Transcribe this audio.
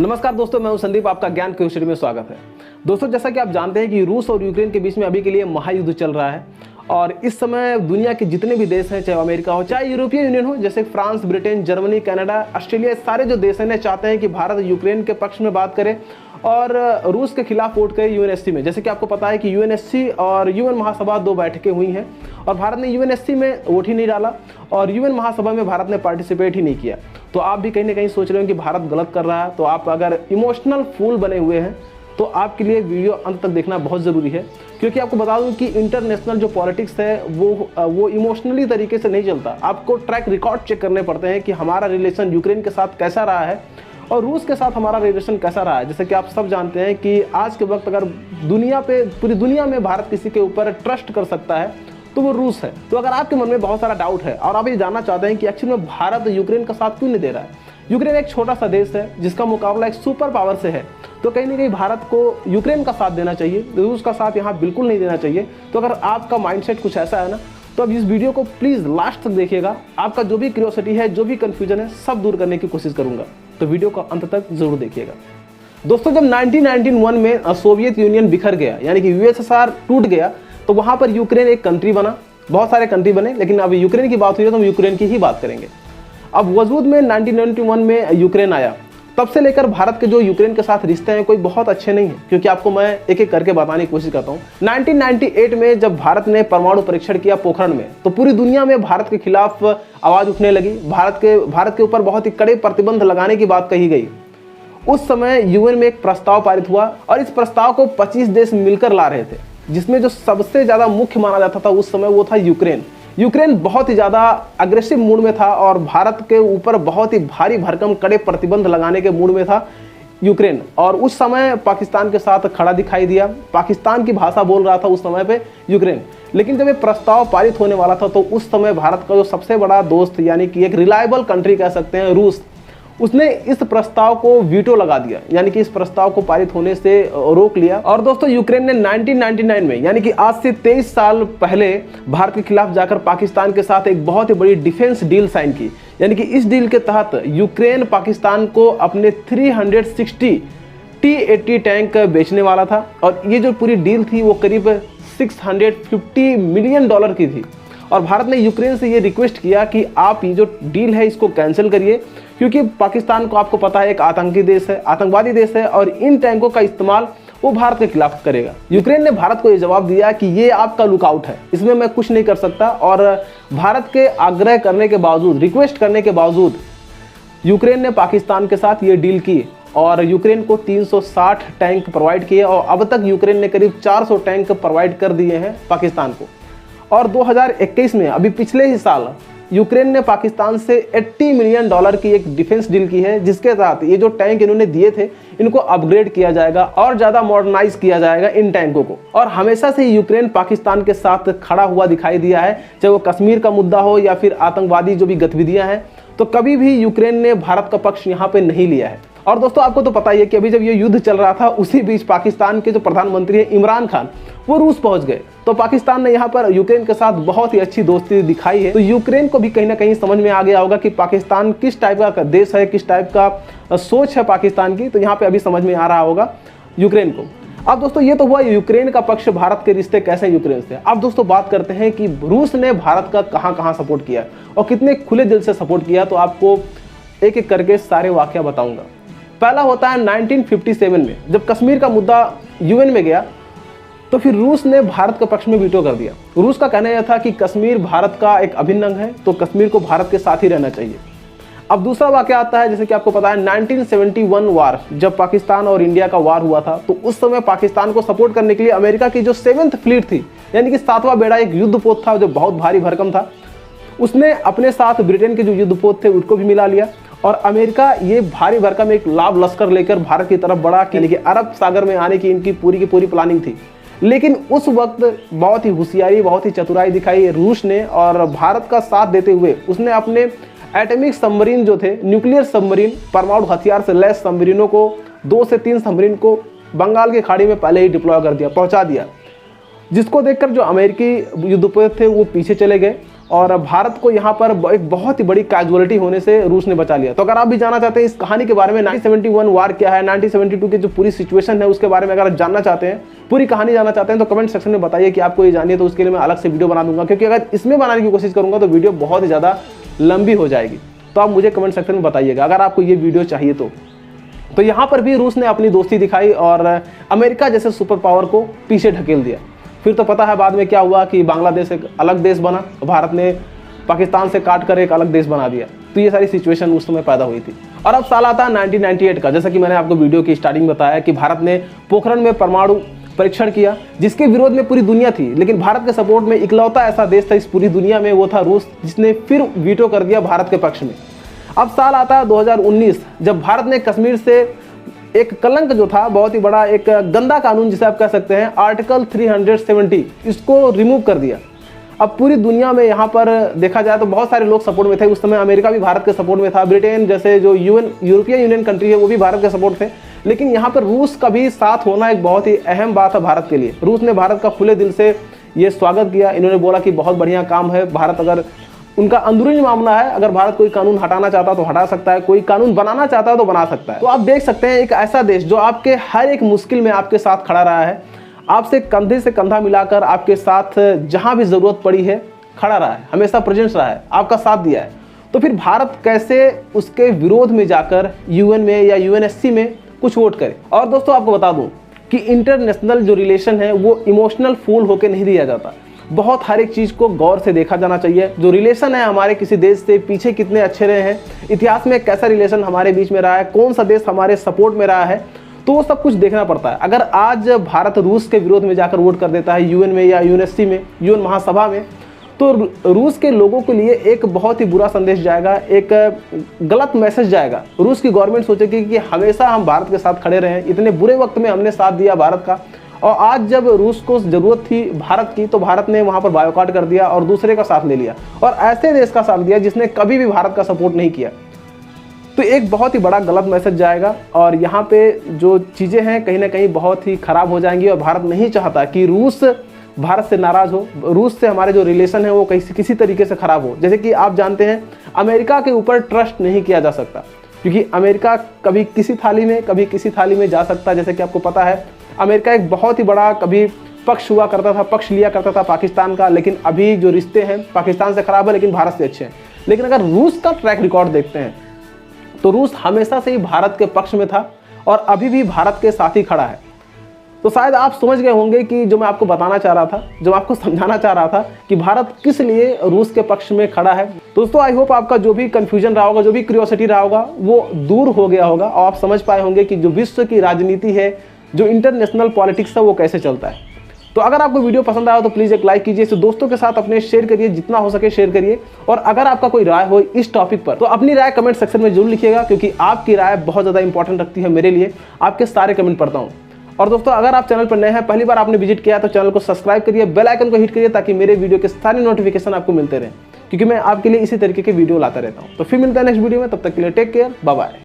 नमस्कार दोस्तों, मैं हूं संदीप। आपका ज्ञान क्यूरियोसिटी में स्वागत है। दोस्तों, जैसा कि आप जानते हैं कि रूस और यूक्रेन के बीच में अभी के लिए महायुद्ध चल रहा है और इस समय दुनिया के जितने भी देश हैं, चाहे अमेरिका हो, चाहे यूरोपियन यूनियन हो, जैसे France, Britain, Germany, Canada, Australia, सारे जो देश हैं चाहते हैं कि भारत यूक्रेन के पक्ष में बात करे और रूस के खिलाफ वोट करे यूएनएससी में। जैसे कि आपको पता है कि यूएनएससी और यूएन महासभा 2 बैठकें हुई हैं और भारत ने यूएनएससी में वोट ही नहीं डाला और यूएन महासभा में भारत ने पार्टिसिपेट ही नहीं किया। तो आप भी कहीं ना कहीं सोच रहे हो कि भारत गलत कर रहा है। तो आप अगर इमोशनल फूल बने हुए हैं तो आपके लिए वीडियो अंत तक देखना बहुत ज़रूरी है, क्योंकि आपको बता दूं कि इंटरनेशनल जो पॉलिटिक्स है वो इमोशनली तरीके से नहीं चलता। आपको ट्रैक रिकॉर्ड चेक करने पड़ते हैं कि हमारा रिलेशन यूक्रेन के साथ कैसा रहा है और रूस के साथ हमारा रिलेशन कैसा रहा है। जैसे कि आप सब जानते हैं कि आज के वक्त अगर पूरी दुनिया में भारत किसी के ऊपर ट्रस्ट कर सकता है तो वो रूस है। तो अगर आपके मन में बहुत सारा डाउट है और आप ये जानना चाहते हैं कि एक्चुअली में भारत यूक्रेन का साथ क्यों नहीं दे रहा है, यूक्रेन एक छोटा सा देश है जिसका मुकाबला एक सुपर पावर से है, तो कहीं ना कहीं भारत को यूक्रेन का साथ देना चाहिए, रूस का साथ यहाँ बिल्कुल नहीं देना चाहिए। तो अगर आपका माइंडसेट कुछ ऐसा है ना, तो अब इस वीडियो को प्लीज़ लास्ट तक देखिएगा। आपका जो भी क्यूरियोसिटी है, जो भी कन्फ्यूजन है, सब दूर करने की कोशिश करूँगा, तो वीडियो को अंत तक जरूर देखिएगा। दोस्तों, जब 1991 में सोवियत यूनियन बिखर गया, यानी कि यूएसएसआर टूट गया, तो वहाँ पर यूक्रेन एक कंट्री बना। बहुत सारे कंट्री बने, लेकिन अब यूक्रेन की बात हुई है तो हम यूक्रेन की ही बात करेंगे। अब वजूद में 1991 में यूक्रेन आया, तब से लेकर भारत के जो यूक्रेन के साथ रिश्ते हैं कोई बहुत अच्छे नहीं हैं, क्योंकि आपको मैं एक एक करके बताने की कोशिश करता हूँ। 1998 में जब भारत ने परमाणु परीक्षण किया पोखरण में, तो पूरी दुनिया में भारत के खिलाफ आवाज़ उठने लगी। भारत के ऊपर बहुत ही कड़े प्रतिबंध लगाने की बात कही गई। उस समय यूएन में एक प्रस्ताव पारित हुआ और इस प्रस्ताव को 25 देश मिलकर ला रहे थे, जिसमें जो सबसे ज़्यादा मुख्य माना जाता था उस समय वो था यूक्रेन। यूक्रेन बहुत ही ज़्यादा अग्रेसिव मूड में था और भारत के ऊपर बहुत ही भारी भरकम कड़े प्रतिबंध लगाने के मूड में था यूक्रेन। और उस समय पाकिस्तान के साथ खड़ा दिखाई दिया। पाकिस्तान की भाषा बोल रहा था उस समय पे यूक्रेन। लेकिन जब ये प्रस्ताव पारित होने वाला था तो उस समय भारत का जो सबसे बड़ा दोस्त, यानी कि एक रिलायबल कंट्री कह सकते हैं, रूस, उसने इस प्रस्ताव को वीटो लगा दिया, यानी कि इस प्रस्ताव को पारित होने से रोक लिया। और दोस्तों, यूक्रेन ने 1999 में, यानी कि आज से 23 साल पहले, भारत के खिलाफ जाकर पाकिस्तान के साथ एक बहुत ही बड़ी डिफेंस डील साइन की। यानी कि इस डील के तहत यूक्रेन पाकिस्तान को अपने 360 T-80 टैंक बेचने वाला था और ये जो पूरी डील थी वो करीब $650 मिलियन की थी। और भारत ने यूक्रेन से ये रिक्वेस्ट किया कि आप ये जो डील है इसको कैंसिल करिए, क्योंकि पाकिस्तान को आपको पता है एक आतंकी देश है, आतंकवादी देश है और इन टैंकों का इस्तेमाल वो भारत के खिलाफ करेगा। यूक्रेन ने भारत को ये जवाब दिया कि ये आपका लुकआउट है, इसमें मैं कुछ नहीं कर सकता। और भारत के आग्रह करने के बावजूद, रिक्वेस्ट करने के बावजूद, यूक्रेन ने पाकिस्तान के साथ ये डील की और यूक्रेन को 360 टैंक प्रोवाइड किए और अब तक यूक्रेन ने करीब 400 टैंक प्रोवाइड कर दिए हैं पाकिस्तान को। और 2021 में, अभी पिछले ही साल, यूक्रेन ने पाकिस्तान से $80 मिलियन की एक डिफेंस डील की है, जिसके साथ ये जो टैंक इन्होंने दिए थे इनको अपग्रेड किया जाएगा और ज़्यादा मॉडर्नाइज किया जाएगा इन टैंकों को। और हमेशा से यूक्रेन पाकिस्तान के साथ खड़ा हुआ दिखाई दिया है, चाहे वो कश्मीर का मुद्दा हो या फिर आतंकवादी जो भी गतिविधियाँ हैं, तो कभी भी यूक्रेन ने भारत का पक्ष यहाँ पर नहीं लिया है। और दोस्तों, आपको तो पता ही है कि अभी जब ये युद्ध चल रहा था उसी बीच पाकिस्तान के जो प्रधानमंत्री हैं इमरान खान, वो रूस पहुंच गए। तो पाकिस्तान ने यहाँ पर यूक्रेन के साथ बहुत ही अच्छी दोस्ती दिखाई है। तो यूक्रेन को भी कहीं ना कहीं समझ में आ गया होगा कि पाकिस्तान किस टाइप का देश है, किस टाइप का सोच है पाकिस्तान की। तो यहाँ पे अभी समझ में आ रहा होगा यूक्रेन को। अब दोस्तों, ये तो हुआ यूक्रेन का पक्ष, भारत के रिश्ते कैसे यूक्रेन से। अब दोस्तों बात करते हैं कि रूस ने भारत का कहाँ सपोर्ट किया और कितने खुले दिल से सपोर्ट किया। तो आपको एक एक करके सारे वाकया बताऊंगा। पहला होता है 1957 में, जब कश्मीर का मुद्दा यूएन में गया तो फिर रूस ने भारत के पक्ष में वीटो कर दिया। रूस का कहना यह था कि कश्मीर भारत का एक अभिन्न अंग है, तो कश्मीर को भारत के साथ ही रहना चाहिए। अब दूसरा वाकया आता है, जैसे कि आपको पता है 1971 वार, जब पाकिस्तान और इंडिया का वार हुआ था, तो उस समय पाकिस्तान को सपोर्ट करने के लिए अमेरिका की जो 7th फ्लीट थी, यानी कि 7वां बेड़ा, एक युद्धपोत था जो बहुत भारी भरकम था, उसने अपने साथ ब्रिटेन के जो युद्धपोत थे उनको भी मिला लिया और अमेरिका ये भारी भरकम एक लाभ लश्कर लेकर भारत की तरफ बढ़ा, यानी कि अरब सागर में आने की इनकी पूरी की पूरी प्लानिंग थी। लेकिन उस वक्त बहुत ही होशियारी, बहुत ही चतुराई दिखाई रूस ने और भारत का साथ देते हुए उसने अपने एटॉमिक सबमरीन जो थे, न्यूक्लियर सबमरीन, परमाणु हथियार से लैस सबमरीनों को, 2 से 3 सबमरीन को बंगाल की खाड़ी में पहले ही डिप्लॉय कर दिया, पहुंचा दिया, जिसको देखकर जो अमेरिकी युद्धपोत थे वो पीछे चले गए और भारत को यहाँ पर एक बहुत ही बड़ी कैजुअलिटी होने से रूस ने बचा लिया। तो अगर आप भी जानना चाहते हैं इस कहानी के बारे में, 1971 वार क्या है, 1972 की जो पूरी सिचुएशन है उसके बारे में अगर आप जानना चाहते हैं, पूरी कहानी जानना चाहते हैं, तो कमेंट सेक्शन में बताइए कि आपको ये जानिए। तो उसके लिए मैं अलग से वीडियो बना दूंगा, क्योंकि अगर इसमें बनाने की कोशिश करूंगा तो वीडियो बहुत ही ज़्यादा लंबी हो जाएगी। तो आप मुझे कमेंट सेक्शन में बताइएगा अगर आपको ये वीडियो चाहिए तो यहाँ पर भी रूस ने अपनी दोस्ती दिखाई और अमेरिका जैसे सुपर पावर को पीछे ढकेल दिया। फिर तो पता है बाद में क्या हुआ कि बांग्लादेश एक अलग देश बना, भारत ने पाकिस्तान से काट कर एक अलग देश बना दिया। तो ये सारी सिचुएशन उस समय पैदा हुई थी। और अब साल आता है 1998 का, जैसा कि मैंने आपको वीडियो की स्टार्टिंग बताया कि भारत ने पोखरण में परमाणु परीक्षण किया, जिसके विरोध में पूरी दुनिया थी, लेकिन भारत के सपोर्ट में इकलौता ऐसा देश था इस पूरी दुनिया में, वो था रूस, जिसने फिर वीटो कर दिया भारत के पक्ष में। अब साल आता है 2019, जब भारत ने कश्मीर से एक कलंक जो था, बहुत ही बड़ा एक गंदा कानून जिसे आप कह सकते हैं, आर्टिकल 370, इसको रिमूव कर दिया। अब पूरी दुनिया में यहाँ पर देखा जाए तो बहुत सारे लोग सपोर्ट में थे। उस समय अमेरिका भी भारत के सपोर्ट में था, ब्रिटेन जैसे जो यूरोपियन यूनियन कंट्री है वो भी भारत के सपोर्ट थे। लेकिन यहाँ पर रूस का भी साथ होना एक बहुत ही अहम बात है भारत के लिए। रूस ने भारत का खुले दिल से ये स्वागत किया। इन्होंने बोला कि बहुत बढ़िया काम है, भारत अगर उनका अंदरूनी मामला है, अगर भारत कोई कानून हटाना चाहता है तो हटा सकता है, कोई कानून बनाना चाहता है तो बना सकता है। तो आप देख सकते हैं एक ऐसा देश जो आपके हर एक मुश्किल में आपके साथ खड़ा रहा है, आपसे कंधे से कंधा मिलाकर आपके साथ जहां भी जरूरत पड़ी है खड़ा रहा है, हमेशा प्रेजेंट रहा है, आपका साथ दिया है। तो फिर भारत कैसे उसके विरोध में जाकर यूएन में या यूएनएससी में कुछ वोट करे। और दोस्तों आपको बता दूं कि इंटरनेशनल जो रिलेशन है वो इमोशनल फूल होकर नहीं दिया जाता। बहुत हर एक चीज़ को गौर से देखा जाना चाहिए। जो रिलेशन है हमारे किसी देश से पीछे कितने अच्छे रहे हैं, इतिहास में कैसा रिलेशन हमारे बीच में रहा है, कौन सा देश हमारे सपोर्ट में रहा है, तो वो सब कुछ देखना पड़ता है। अगर आज भारत रूस के विरोध में जाकर वोट कर देता है यूएन में या यूएनएससी में, यूएन महासभा में, तो रूस के लोगों के लिए एक बहुत ही बुरा संदेश जाएगा, एक गलत मैसेज जाएगा। रूस की गवर्नमेंट सोचेगी कि हमेशा हम भारत के साथ खड़े रहे, इतने बुरे वक्त में हमने साथ दिया भारत का, और आज जब रूस को जरूरत थी भारत की तो भारत ने वहां पर बायकॉट कर दिया और दूसरे का साथ ले लिया, और ऐसे देश का साथ दिया जिसने कभी भी भारत का सपोर्ट नहीं किया। तो एक बहुत ही बड़ा गलत मैसेज जाएगा और यहाँ पे जो चीज़ें हैं कहीं ना कहीं बहुत ही खराब हो जाएंगी। और भारत नहीं चाहता कि रूस भारत से नाराज़ हो, रूस से हमारे जो रिलेशन है वो किसी तरीके से ख़राब हो। जैसे कि आप जानते हैं अमेरिका के ऊपर ट्रस्ट नहीं किया जा सकता, क्योंकि अमेरिका कभी किसी थाली में कभी किसी थाली में जा सकता है। जैसे कि आपको पता है अमेरिका एक बहुत ही बड़ा कभी पक्ष हुआ करता था, पक्ष लिया करता था पाकिस्तान का, लेकिन अभी जो रिश्ते हैं पाकिस्तान से ख़राब है लेकिन भारत से अच्छे हैं। लेकिन अगर रूस का ट्रैक रिकॉर्ड देखते हैं तो रूस हमेशा से ही भारत के पक्ष में था और अभी भी भारत के साथ ही खड़ा है। तो शायद आप समझ गए होंगे कि जो मैं आपको बताना चाह रहा था, जो मैं आपको समझाना चाह रहा था कि भारत किस लिए रूस के पक्ष में खड़ा है। दोस्तों आई होप आपका जो भी कंफ्यूजन रहा होगा, जो भी क्यूरियोसिटी रहा होगा वो दूर हो गया होगा और आप समझ पाए होंगे कि जो विश्व की राजनीति है, जो इंटरनेशनल पॉलिटिक्स है वो कैसे चलता है। तो अगर आपको वीडियो पसंद आया तो प्लीज़ एक लाइक कीजिए, इसे दोस्तों के साथ अपने शेयर करिए, जितना हो सके शेयर करिए। और अगर आपका कोई राय हो इस टॉपिक पर तो अपनी राय कमेंट सेक्शन में जरूर लिखिएगा, क्योंकि आपकी राय बहुत ज़्यादा इंपॉर्टेंट रखती है मेरे लिए। आपके सारे कमेंट पढ़ता हूँ। और दोस्तों अगर आप चैनल पर नए हैं, पहली बार आपने विजिट किया तो चैनल को सब्सक्राइब करिए, बेल आइकन को हिट करिए ताकि मेरे वीडियो के सारे नोटिफिकेशन आपको मिलते रहें, क्योंकि मैं आपके लिए इसी तरीके के वीडियो लाता रहता हूँ। तो फिर मिलता है नेक्स्ट वीडियो में, तब तक के लिए टेक केयर, बाय बाय।